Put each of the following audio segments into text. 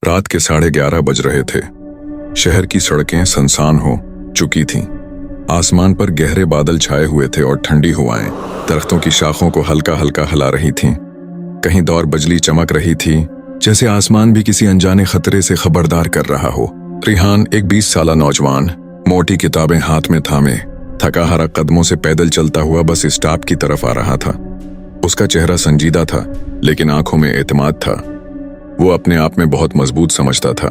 रात के 11:30 बज रहे थे। शहर की सड़कें सुनसान हो चुकी थीं। आसमान पर गहरे बादल छाए हुए थे और ठंडी हवाएं दरख्तों की शाखों को हल्का हल्का हिला रही थीं। कहीं दौर बिजली चमक रही थी, जैसे आसमान भी किसी अनजाने खतरे से खबरदार कर रहा हो। रिहान, एक 20 साला नौजवान, मोटी किताबें हाथ में थामे, थका हारा कदमों से पैदल चलता हुआ बस स्टॉप की तरफ आ रहा था। उसका चेहरा संजीदा था, लेकिन आंखों में एतमाद था। वो अपने आप में बहुत मजबूत समझता था।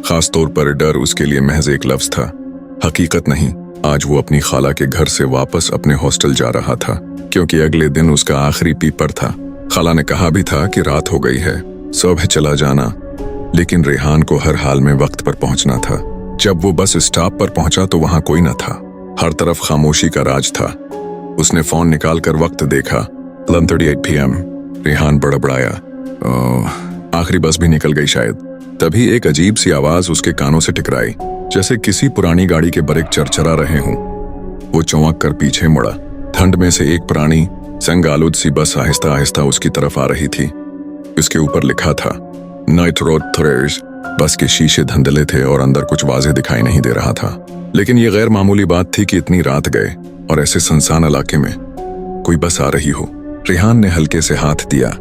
खास तौर पर डर उसके लिए महज एक लफ्ज था, हकीकत नहीं। आज वो अपनी खाला के घर से वापस अपने हॉस्टल जा रहा था, क्योंकि अगले दिन उसका आखिरी पेपर था। खाला ने कहा भी था कि रात हो गई है, सुबह चला जाना, लेकिन रेहान को हर हाल में वक्त पर पहुंचना था। जब वो बस स्टॉप पर पहुंचा तो वहां कोई न था। हर तरफ खामोशी का राज था। उसने फोन निकालकर वक्त देखा, 11:38 PM। रेहान बड़बड़ाया, आखिरी बस भी निकल गई शायद। तभी एक अजीब सी आवाज उसके कानों से टकराई, जैसे किसी पुरानी गाड़ी के ब्रेक चरचरा रहे हों। वो चौंक कर पीछे मुड़ा। ठंड में से एक पुरानी संग आलूद सी बस आहिस्ता आहिस्ता उसकी तरफ आ रही थी। उसके ऊपर लिखा था नाइट रोड थ्रेज। बस के शीशे धंधले थे और अंदर कुछ वाज़ेह दिखाई नहीं दे रहा था, लेकिन ये गैर मामूली बात थी कि इतनी रात गए और ऐसे सुनसान इलाके में कोई बस आ रही हो। रेहान ने हल्के से हाथ दिया।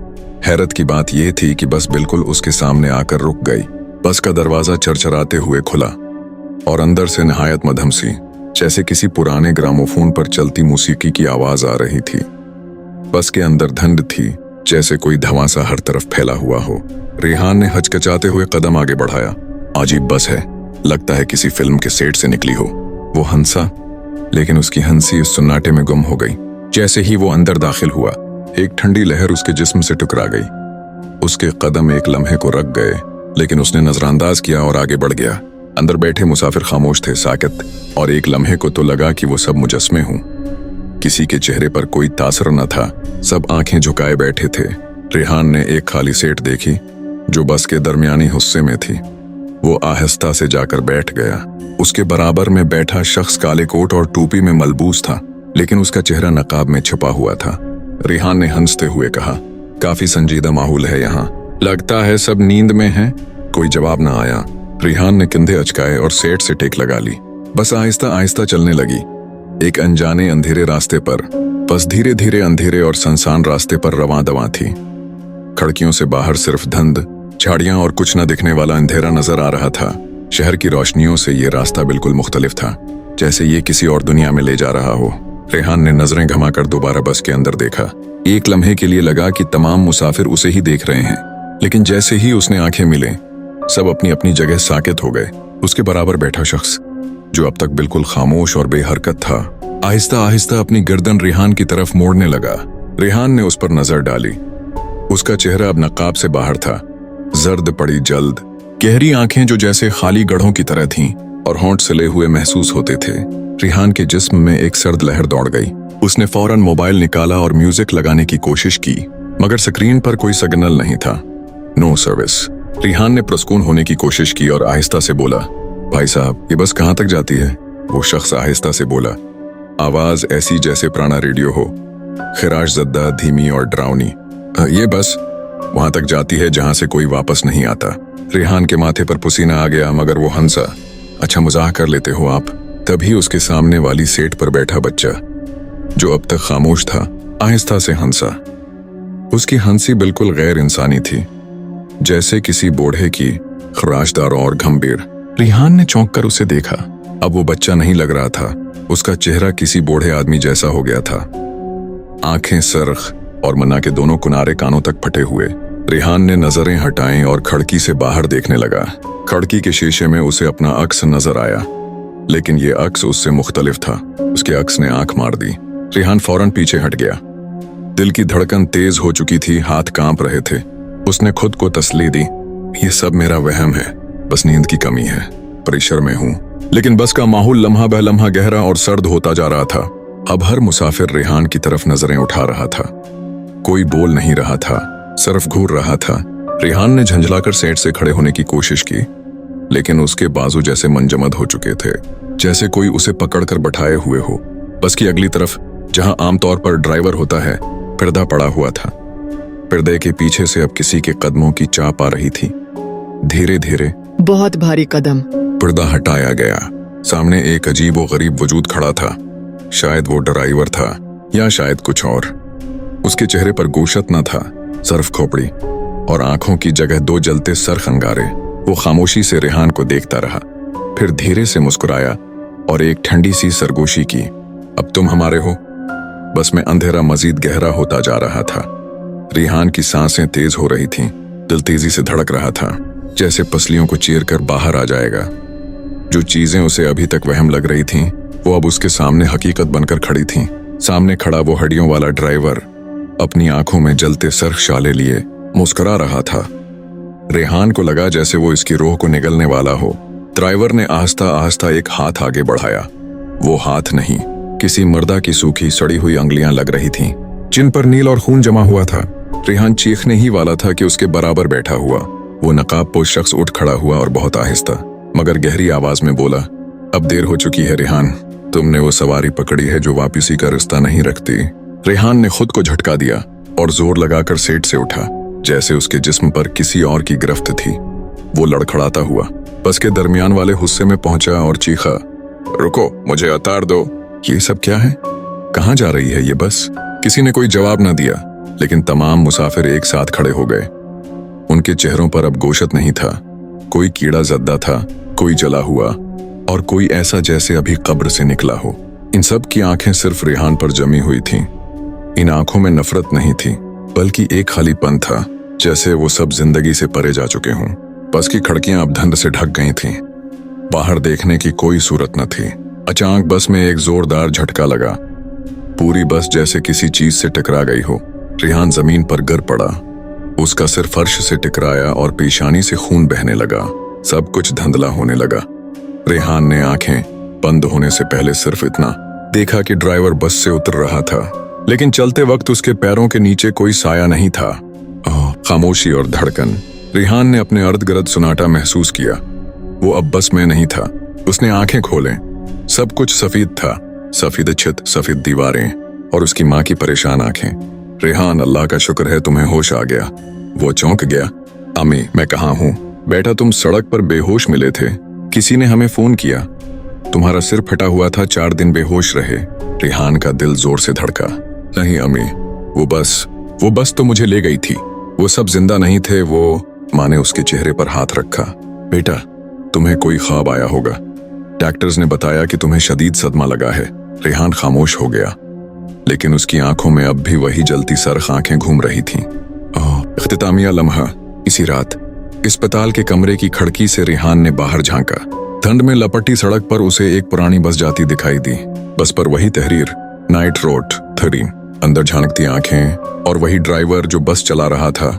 हैरत की बात यह थी कि बस बिल्कुल उसके सामने आकर रुक गई। बस का दरवाजा चरचराते हुए खुला और अंदर से नहायत मधम सी, जैसे किसी पुराने ग्रामोफोन पर चलती मौसीकी की आवाज आ रही थी। बस के अंदर धुंध थी, जैसे कोई धुआं हर तरफ फैला हुआ हो। रेहान ने हचकचाते हुए कदम आगे बढ़ाया। अजीब बस है, लगता है किसी फिल्म के सेट से निकली हो। वो हंसा, लेकिन उसकी हंसी उस सन्नाटे में गुम हो गई। जैसे ही वो अंदर दाखिल हुआ, एक ठंडी लहर उसके जिस्म से टकरा गई। उसके कदम एक लम्हे को रख गए, लेकिन उसने नजरअंदाज किया और आगे बढ़ गया। अंदर बैठे मुसाफिर खामोश थे, साकित, और एक लम्हे को तो लगा कि वो सब मुजस्मे हों। किसी के चेहरे पर कोई तासर न था, सब आंखें झुकाए बैठे थे। रेहान ने एक खाली सीट देखी जो बस के दरमियानी हिस्से में थी। वो आहिस्ता से जाकर बैठ गया। उसके बराबर में बैठा शख्स काले कोट और टोपी में मलबूस था, लेकिन उसका चेहरा नकाब में छुपा हुआ था। रेहान ने हंसते हुए कहा, काफी संजीदा माहौल है यहाँ, लगता है सब नींद में हैं। कोई जवाब न आया। रेहान ने कंधे अचकाए और सेट से टेक लगा ली। बस आहिस्ता आहिस्ता चलने लगी, एक अनजाने अंधेरे रास्ते पर। बस धीरे धीरे अंधेरे और सुनसान रास्ते पर रवां दवां थी। खिड़कियों से बाहर सिर्फ धुंध, झाड़ियां और कुछ न दिखने वाला अंधेरा नजर आ रहा था। शहर की रोशनियों से ये रास्ता बिल्कुल मुख्तलिफ था, जैसे ये किसी और दुनिया में ले जा रहा हो। रेहान ने नजरें घुमाकर दोबारा बस के अंदर देखा। एक लम्हे के लिए लगा कि तमाम मुसाफिर उसे ही देख रहे हैं, लेकिन जैसे ही उसने आंखें मिले, सब अपनी अपनी जगह साकित हो गए। उसके बराबर बैठा शख्स, जो अब तक बिल्कुल खामोश और बेहरकत था, आहिस्ता आहिस्ता अपनी गर्दन रेहान की तरफ मोड़ने लगा। रेहान ने उस पर नजर डाली। उसका चेहरा अब नकाब से बाहर था, जर्द पड़ी जल्द, गहरी आंखें जो जैसे खाली गढ़ों की तरह थीं और होंठ सिले हुए महसूस होते थे। रेहान के जिस्म में एक सर्द लहर दौड़ गई। उसने फौरन मोबाइल निकाला और म्यूजिक लगाने की कोशिश की, मगर स्क्रीन पर कोई सिग्नल नहीं था। No service. रेहान ने पुरस्कून होने की कोशिश की और आहिस्ता से बोला, भाई साहब, ये बस कहाँ तक जाती है? वो शख्स आहिस्ता से बोला, आवाज ऐसी जैसे पुराना रेडियो हो, खिराश ज़द्दा, धीमी और डरावनी। ये बस वहां तक जाती है जहां से कोई वापस नहीं आता। रेहान के माथे पर पसीना आ गया, मगर वो हंसा। अच्छा, मजाक कर लेते हो आप? तभी उसके सामने वाली सीट पर बैठा बच्चा, जो अब तक खामोश था, आहिस्ता से हंसा। उसकी हंसी बिल्कुल गैर इंसानी थी, जैसे किसी बूढ़े की, खराशदार और गंभीर। रेहान ने चौंक कर उसे देखा। अब वो बच्चा नहीं लग रहा था, उसका चेहरा किसी बूढ़े आदमी जैसा हो गया था। आंखें सरख और मन्ना के दोनों किनारे कानों तक फटे हुए। रेहान ने नजरें हटाईं और खिड़की से बाहर देखने लगा। खिड़की के शीशे में उसे अपना अक्स नजर आया, लेकिन ये अक्स उससे मुख्तलिफ था। उसके अक्स ने आंख मार दी। रेहान फौरन पीछे हट गया। दिल की धड़कन तेज हो चुकी थी, हाथ कांप रहे थे। उसने खुद को तसल्ली दी, ये सब मेरा वहम है, बस नींद की कमी है, प्रेशर में हूं। लेकिन बस का माहौल लम्हा बह लम्हा गहरा और सर्द होता जा रहा था। अब हर मुसाफिर रेहान की तरफ नजरें उठा रहा था। कोई बोल नहीं रहा था, सिर्फ घूर रहा था। रेहान ने झंझलाकर सेट से खड़े होने की कोशिश की, लेकिन उसके बाजू जैसे मंजमद हो चुके थे, जैसे कोई उसे पकड़कर बैठाए हुए हो। बस की अगली तरफ, जहां आमतौर पर ड्राइवर होता है, पर्दा पड़ा हुआ था। पर्दे के पीछे से अब किसी के कदमों की चाप आ रही थी। धीरे धीरे बहुत भारी कदम। पर्दा हटाया गया। सामने एक अजीब व गरीब वजूद खड़ा था। शायद वो ड्राइवर था या शायद कुछ और। उसके चेहरे पर गोशत न था, सिर्फ खोपड़ी और आंखों की जगह दो जलते सर खंगारे। वो खामोशी से रेहान को देखता रहा, फिर धीरे से मुस्कुराया और एक ठंडी सी सरगोशी की। अब तुम हमारे हो। बस में अंधेरा मजीद गहरा होता जा रहा था। रेहान की सांसें तेज हो रही थीं, दिल तेजी से धड़क रहा था, जैसे पसलियों को चीर कर बाहर आ जाएगा। जो चीजें उसे अभी तक वहम लग रही थीं, वो अब उसके सामने हकीकत बनकर खड़ी थीं। सामने खड़ा वो हड्डियों वाला ड्राइवर अपनी आंखों में जलते सर्ख शाले लिए मुस्कुरा रहा था। रेहान को लगा जैसे वो इसकी रूह को निगलने वाला हो। ड्राइवर ने आहिस्ता आहिस्ता एक हाथ आगे बढ़ाया। वो हाथ नहीं, किसी मर्दा की सूखी सड़ी हुई अंगुलियां लग रही थीं, जिन पर नील और खून जमा हुआ था। रेहान चीखने ही वाला था कि उसके बराबर बैठा हुआ वो नकाबपोश शख्स उठ खड़ा हुआ और बहुत आहिस्ता मगर गहरी आवाज में बोला, अब देर हो चुकी है रेहान, तुमने वो सवारी पकड़ी है जो वापसी का रास्ता नहीं रखती। रेहान ने खुद को झटका दिया और जोर लगाकर सीट से उठा, जैसे उसके जिस्म पर किसी और की गिरफ्त थी। वो लड़खड़ाता हुआ बस के दरमियान वाले हिस्से में पहुंचा और चीखा, रुको, मुझे उतार दो। ये सब क्या है? कहाँ जा रही है ये बस? किसी ने कोई जवाब न दिया, लेकिन तमाम मुसाफिर एक साथ खड़े हो गए। उनके चेहरों पर अब गोशत नहीं था, कोई कीड़ा जद्दा था, कोई जला हुआ और कोई ऐसा जैसे अभी कब्र से निकला हो। इन सब की आंखें सिर्फ रेहान पर जमी हुई थीं। इन आंखों में नफरत नहीं थी, बल्कि एक खालीपन था, जैसे वो सब जिंदगी से परे जा चुके हों। बस की खिड़कियां अब धुंध से ढक गई थीं। बाहर देखने की कोई सूरत न थी। अचानक बस में एक जोरदार झटका लगा। पूरी बस जैसे किसी चीज से टकरा गई हो। रेहान जमीन पर गिर पड़ा। उसका सिर फर्श से टकराया और पेशानी से खून बहने लगा। सब कुछ धुंधला होने लगा। रेहान ने आंखें बंद होने से पहले सिर्फ इतना देखा कि ड्राइवर बस से उतर रहा था, लेकिन चलते वक्त उसके पैरों के नीचे कोई साया नहीं था। खामोशी और धड़कन। रेहान ने अपने अर्ध गिर्द सुनाटा महसूस किया। वो अब बस में नहीं था। उसने आंखें खोलें। सब कुछ सफेद था, सफेद छत, सफेद दीवारें और उसकी माँ की परेशान आंखें। रेहान, अल्लाह का शुक्र है तुम्हें होश आ गया। वो चौंक गया। अम्मी, मैं कहाँ हूँ? बेटा, तुम सड़क पर बेहोश मिले थे। किसी ने हमें फोन किया। तुम्हारा सिर फटा हुआ था, 4 दिन बेहोश रहे। रेहान का दिल जोर से धड़का। नहीं अम्मी, वो बस तो मुझे ले गई थी। वो सब जिंदा नहीं थे। वो माँ ने उसके चेहरे पर हाथ रखा। बेटा, तुम्हें कोई ख्वाब आया होगा। डॉक्टर्स ने बताया कि तुम्हें शदीद सदमा लगा है। रेहान खामोश हो गया, लेकिन उसकी आंखों में अब भी वही जलती सरख आंखें घूम रही थीं। इख्तितामिया लम्हा। इसी रात अस्पताल के कमरे की खिड़की से रेहान ने बाहर झांका। ठंड में लपटी सड़क पर उसे एक पुरानी बस जाती दिखाई दी। बस पर वही तहरीर, नाइट रोड 13। अंदर झांकती आंखें और वही ड्राइवर जो बस चला रहा था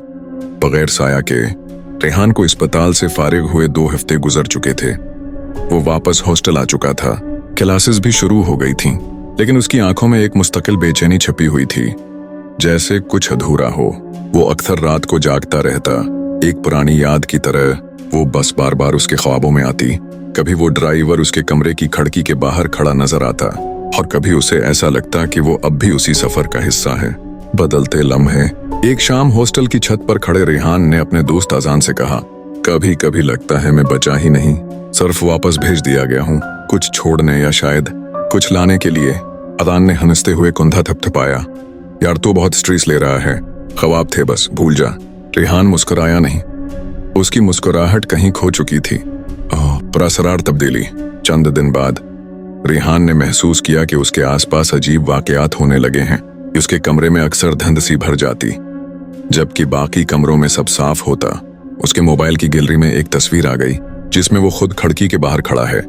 बगैर साया के। रेहान को अस्पताल से फारिग हुए 2 हफ्ते गुजर चुके थे। वो वापस हॉस्टल आ चुका था। क्लासेस भी शुरू हो गई थीं, लेकिन उसकी आंखों में एक मुस्तकिल बेचैनी छपी हुई थी, जैसे कुछ अधूरा हो। वो अक्सर रात को जागता रहता, एक पुरानी याद की तरह। वो बस बार बार उसके ख्वाबों में आती। कभी वो ड्राइवर उसके कमरे की खिड़की के बाहर खड़ा नजर आता और कभी उसे ऐसा लगता कि वो अब भी उसी सफर का हिस्सा है। बदलते लम्हे। एक शाम हॉस्टल की छत पर खड़े रेहान ने अपने दोस्त अजान से कहा, कभी कभी लगता है मैं बचा ही नहीं, सिर्फ वापस भेज दिया गया हूँ, कुछ छोड़ने या शायद कुछ लाने के लिए। अजान ने हंसते हुए कंधा थपथपाया। यार, तू बहुत स्ट्रेस ले रहा है, ख्वाब थे बस, भूल जा। रेहान मुस्कुराया नहीं। उसकी मुस्कुराहट कहीं खो चुकी थी। पुरअसरार तब्दीली। चंद दिन बाद रेहान ने महसूस किया कि उसके आसपास अजीब वाकयात होने लगे हैं। उसके कमरे में अक्सर धुंध सी भर जाती, जबकि बाकी कमरों में सब साफ होता। उसके मोबाइल की गैलरी में एक तस्वीर आ गई, जिसमें वो खुद खिड़की के बाहर खड़ा है,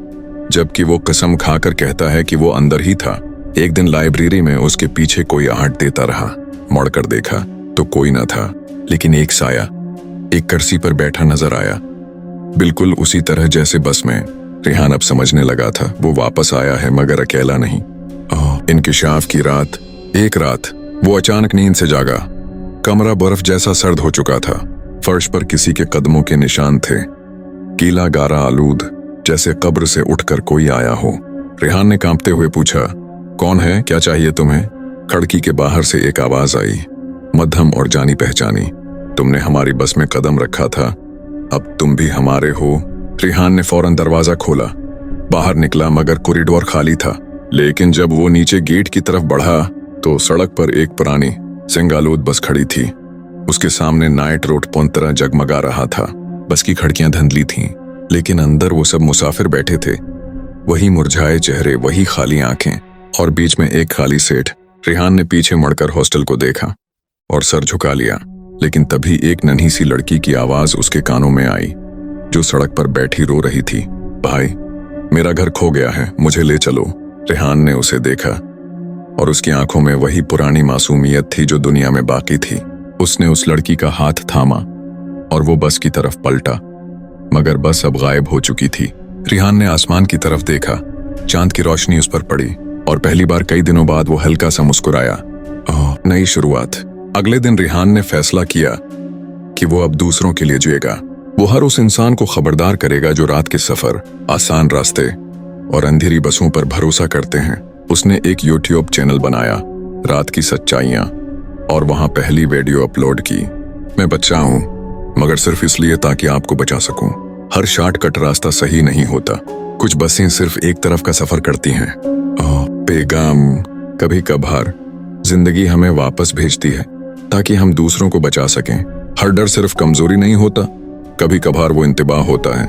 जबकि वो कसम खाकर कहता है कि वो अंदर ही था। एक दिन लाइब्रेरी में उसके पीछे कोई आहट देता रहा। मुड़कर देखा तो कोई न था, लेकिन एक साया एक कुर्सी पर बैठा नजर आया, बिल्कुल उसी तरह जैसे बस में। रेहान अब समझने लगा था वो वापस आया है, मगर अकेला नहीं। इंकिशाफ की रात। एक रात वो अचानक नींद से जागा। कमरा बर्फ जैसा सर्द हो चुका था। फर्श पर किसी के कदमों के निशान थे, गीला गारा आलूद, जैसे कब्र से उठकर कोई आया हो। रेहान ने कांपते हुए पूछा, कौन है, क्या चाहिए तुम्हें? खिड़की के बाहर से एक आवाज आई, मध्यम और जानी पहचानी। तुमने हमारी बस में कदम रखा था, अब तुम भी हमारे हो। रिहान ने फौरन दरवाजा खोला। बाहर निकला मगर कॉरिडोर खाली था। लेकिन जब वो नीचे गेट की तरफ बढ़ा तो सड़क पर एक पुरानी सिंगालूद बस खड़ी थी। उसके सामने नाइट रोड पूरी तरह जगमगा रहा था। बस की खिड़कियां धुंधली थीं, लेकिन अंदर वो सब मुसाफिर बैठे थे। वही मुरझाए चेहरे, वही खाली आंखें और बीच में एक खाली सेठ। रिहान ने पीछे मुड़कर हॉस्टल को देखा और सर झुका लिया। लेकिन तभी एक नन्ही सी लड़की की आवाज उसके कानों में आई, जो सड़क पर बैठी रो रही थी। भाई, मेरा घर खो गया है, मुझे ले चलो। रिहान ने उसे देखा और उसकी आंखों में वही पुरानी मासूमियत थी जो दुनिया में बाकी थी। उसने उस लड़की का हाथ थामा और वो बस की तरफ पलटा, मगर बस अब गायब हो चुकी थी। रिहान ने आसमान की तरफ देखा। चांद की रोशनी उस पर पड़ी और पहली बार कई दिनों बाद वो हल्का सा मुस्कुराया। ओह, नई शुरुआत। अगले दिन रिहान ने फैसला किया कि वो अब दूसरों के लिए जिएगा। वो हर उस इंसान को खबरदार करेगा जो रात के सफर, आसान रास्ते और अंधेरी बसों पर भरोसा करते हैं। उसने एक यूट्यूब चैनल बनाया, रात की सच्चाइयां, और वहां पहली वीडियो अपलोड की। मैं बच्चा हूं, मगर सिर्फ इसलिए ताकि आपको बचा सकूं। हर शॉर्टकट रास्ता सही नहीं होता। कुछ बसें सिर्फ एक तरफ का सफर करती हैं। पैगाम, कभी कभार जिंदगी हमें वापस भेजती है ताकि हम दूसरों को बचा सकें। हर डर सिर्फ कमजोरी नहीं होता, कभी कभार वो इंतबाह होता है।